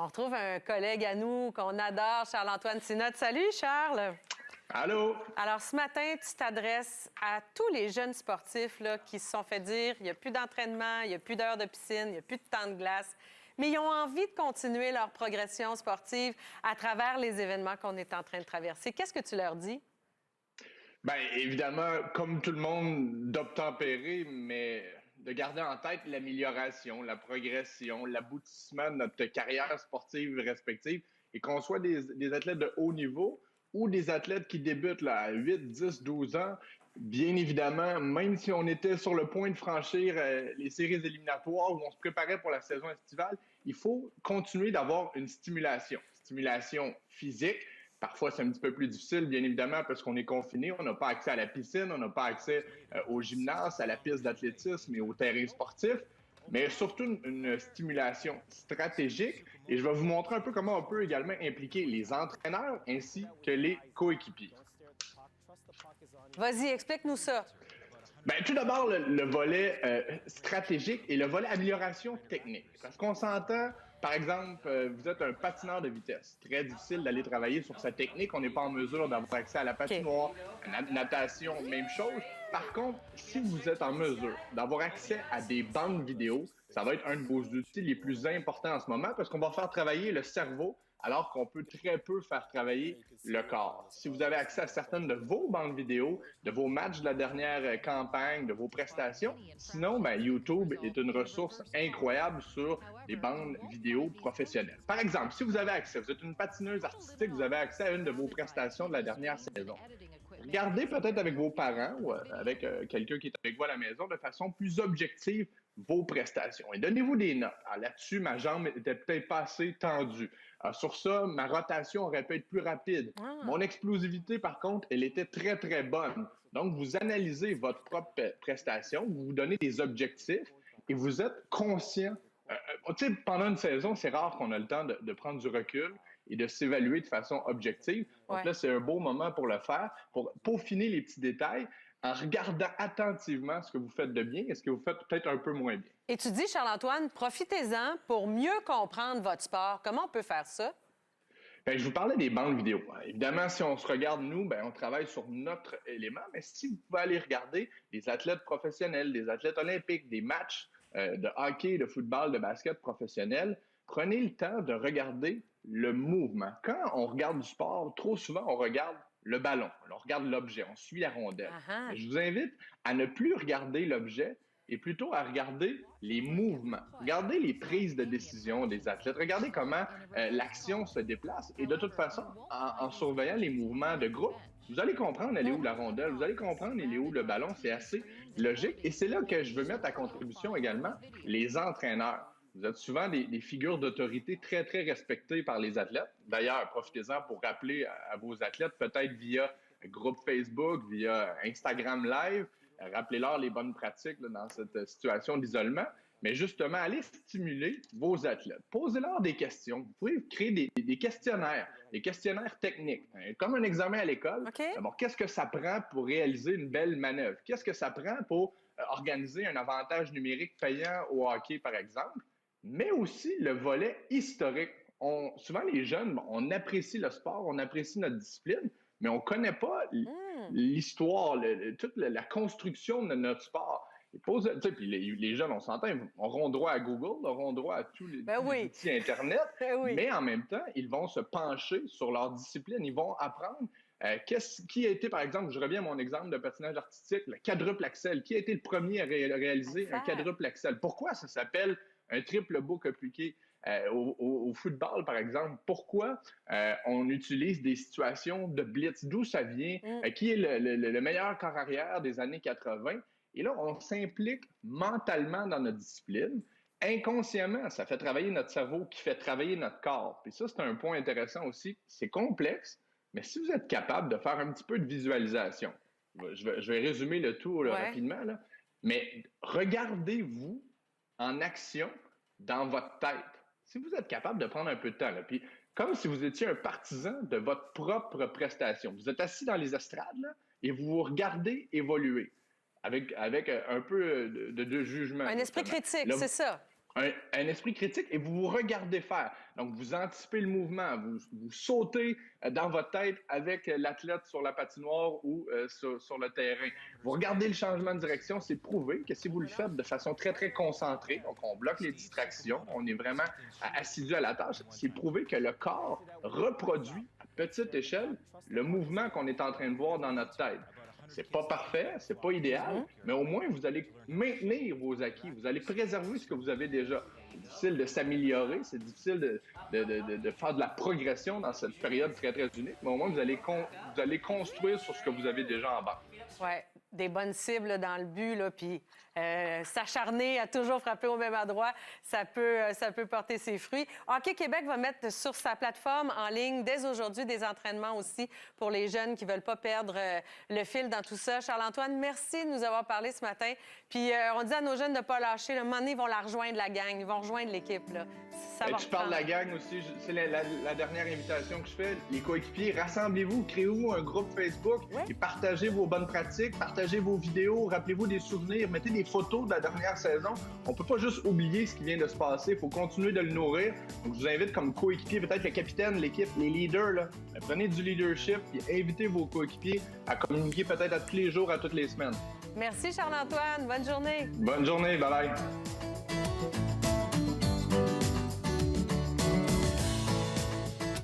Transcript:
On retrouve un collègue à nous qu'on adore, Charles-Antoine Sinotte. Salut, Charles! Allô? Alors, ce matin, tu t'adresses à tous les jeunes sportifs là, qui se sont fait dire il n'y a plus d'entraînement, il n'y a plus d'heures de piscine, il n'y a plus de temps de glace, mais ils ont envie de continuer leur progression sportive à travers les événements qu'on est en train de traverser. Qu'est-ce que tu leur dis? Bien, évidemment, comme tout le monde, d'obtempérer, mais de garder en tête l'amélioration, la progression, l'aboutissement de notre carrière sportive respective et qu'on soit des athlètes de haut niveau ou des athlètes qui débutent là, à 8, 10, 12 ans, bien évidemment, même si on était sur le point de franchir les séries éliminatoires où on se préparait pour la saison estivale, il faut continuer d'avoir une stimulation physique. Parfois, c'est un petit peu plus difficile, bien évidemment, parce qu'on est confiné. On n'a pas accès à la piscine, on n'a pas accès au gymnase, à la piste d'athlétisme et au terrain sportif, mais surtout une stimulation stratégique. Et je vais vous montrer un peu comment on peut également impliquer les entraîneurs ainsi que les coéquipiers. Vas-y, explique-nous ça. Bien, tout d'abord, le volet stratégique et le volet amélioration technique. Parce qu'on s'entend, par exemple, vous êtes un patineur de vitesse. Très difficile d'aller travailler sur sa technique. On n'est pas en mesure d'avoir accès à la patinoire, à la natation, même chose. Par contre, si vous êtes en mesure d'avoir accès à des bandes vidéo, ça va être un de vos outils les plus importants en ce moment parce qu'on va faire travailler le cerveau alors qu'on peut très peu faire travailler le corps. Si vous avez accès à certaines de vos bandes vidéo, de vos matchs de la dernière campagne, de vos prestations, sinon, ben, YouTube est une ressource incroyable sur les bandes vidéo professionnelles. Par exemple, si vous avez accès, vous êtes une patineuse artistique, vous avez accès à une de vos prestations de la dernière saison. Regardez peut-être avec vos parents ou avec quelqu'un qui est avec vous à la maison de façon plus objective vos prestations. Et donnez-vous des notes. Là-dessus, ma jambe était peut-être pas assez tendue. Sur ça, ma rotation aurait pu être plus rapide. Mon explosivité, par contre, elle était très, très bonne. Donc, vous analysez votre propre prestation, vous vous donnez des objectifs et vous êtes conscient. Pendant une saison, c'est rare qu'on a le temps de prendre du recul et de s'évaluer de façon objective. Donc là, c'est un beau moment pour le faire, pour peaufiner les petits détails en regardant attentivement ce que vous faites de bien et ce que vous faites peut-être un peu moins bien. Et tu dis, Charles-Antoine, profitez-en pour mieux comprendre votre sport. Comment on peut faire ça? Bien, je vous parlais des bandes vidéo. Évidemment, si on se regarde, nous, bien, on travaille sur notre élément, mais si vous pouvez aller regarder des athlètes professionnels, des athlètes olympiques, des matchs de hockey, de football, de basket professionnels, prenez le temps de regarder le mouvement. Quand on regarde du sport, trop souvent, on regarde le ballon, on regarde l'objet, on suit la rondelle. Mais je vous invite à ne plus regarder l'objet et plutôt à regarder les mouvements. Regardez les prises de décision des athlètes. Regardez comment l'action se déplace. Et de toute façon, en surveillant les mouvements de groupe, vous allez comprendre elle est où la rondelle, vous allez comprendre elle est où le ballon. C'est assez logique. Et c'est là que je veux mettre à contribution également les entraîneurs. Vous êtes souvent des figures d'autorité très, très respectées par les athlètes. D'ailleurs, profitez-en pour rappeler à vos athlètes, peut-être via groupe Facebook, via Instagram Live, rappelez-leur les bonnes pratiques là, dans cette situation d'isolement. Mais justement, allez stimuler vos athlètes. Posez-leur des questions. Vous pouvez créer des questionnaires techniques. Comme un examen à l'école. Okay. Bon, qu'est-ce que ça prend pour réaliser une belle manœuvre? Qu'est-ce que ça prend pour organiser un avantage numérique payant au hockey, par exemple? Mais aussi le volet historique. Souvent, les jeunes, on apprécie le sport, on apprécie notre discipline, mais on ne connaît pas l'histoire, toute la construction de notre sport. Puis les jeunes, on s'entend, auront droit à Google, auront droit à tous les outils Internet, mais en même temps, ils vont se pencher sur leur discipline. Ils vont apprendre qui a été, par exemple, je reviens à mon exemple de patinage artistique, le quadruple axel. Qui a été le premier à réaliser un quadruple axel? Pourquoi ça s'appelle un triple bouc appliqué au football, par exemple? Pourquoi on utilise des situations de blitz? D'où ça vient? Qui est le meilleur corps arrière des années 80? Et là, on s'implique mentalement dans notre discipline. Inconsciemment, ça fait travailler notre cerveau qui fait travailler notre corps. Puis ça, c'est un point intéressant aussi. C'est complexe, mais si vous êtes capable de faire un petit peu de visualisation, je vais résumer le tout là, rapidement, là, mais regardez-vous en action dans votre tête. Si vous êtes capable de prendre un peu de temps, là, puis comme si vous étiez un partisan de votre propre prestation, vous êtes assis dans les estrades là, et vous vous regardez évoluer avec un peu de jugement. Un esprit critique, c'est ça. un esprit critique et vous vous regardez faire. Donc, vous anticipez le mouvement, vous sautez dans votre tête avec l'athlète sur la patinoire ou sur le terrain. Vous regardez le changement de direction, c'est prouvé que si vous le faites de façon très, très concentrée, donc on bloque les distractions, on est vraiment assidu à la tâche, c'est prouvé que le corps reproduit à petite échelle le mouvement qu'on est en train de voir dans notre tête. C'est pas parfait, c'est pas idéal, mais au moins vous allez maintenir vos acquis, vous allez préserver ce que vous avez déjà. C'est difficile de s'améliorer, c'est difficile de faire de la progression dans cette période très, très unique, mais au moins vous allez construire sur ce que vous avez déjà en banque. Oui, des bonnes cibles là, dans le but, là, puis s'acharner à toujours frapper au même endroit, ça peut porter ses fruits. Hockey Québec va mettre sur sa plateforme en ligne dès aujourd'hui des entraînements aussi pour les jeunes qui ne veulent pas perdre le fil dans tout ça. Charles-Antoine, merci de nous avoir parlé ce matin. Puis on dit à nos jeunes de ne pas lâcher. Là, un moment donné, ils vont la rejoindre, la gang. Ils vont rejoindre l'équipe. Là. Tu parles de la gang aussi. C'est la dernière invitation que je fais. Les coéquipiers, rassemblez-vous, créez-vous un groupe Facebook et partagez vos bonnes pratiques, partagez vos vidéos, rappelez-vous des souvenirs, mettez des photos de la dernière saison. On ne peut pas juste oublier ce qui vient de se passer. Il faut continuer de le nourrir. Donc, je vous invite comme coéquipier, peut-être le capitaine, l'équipe, les leaders, là, prenez du leadership et invitez vos coéquipiers à communiquer peut-être à tous les jours, à toutes les semaines. Merci Charles-Antoine. Bonne journée. Bonne journée. Bye-bye.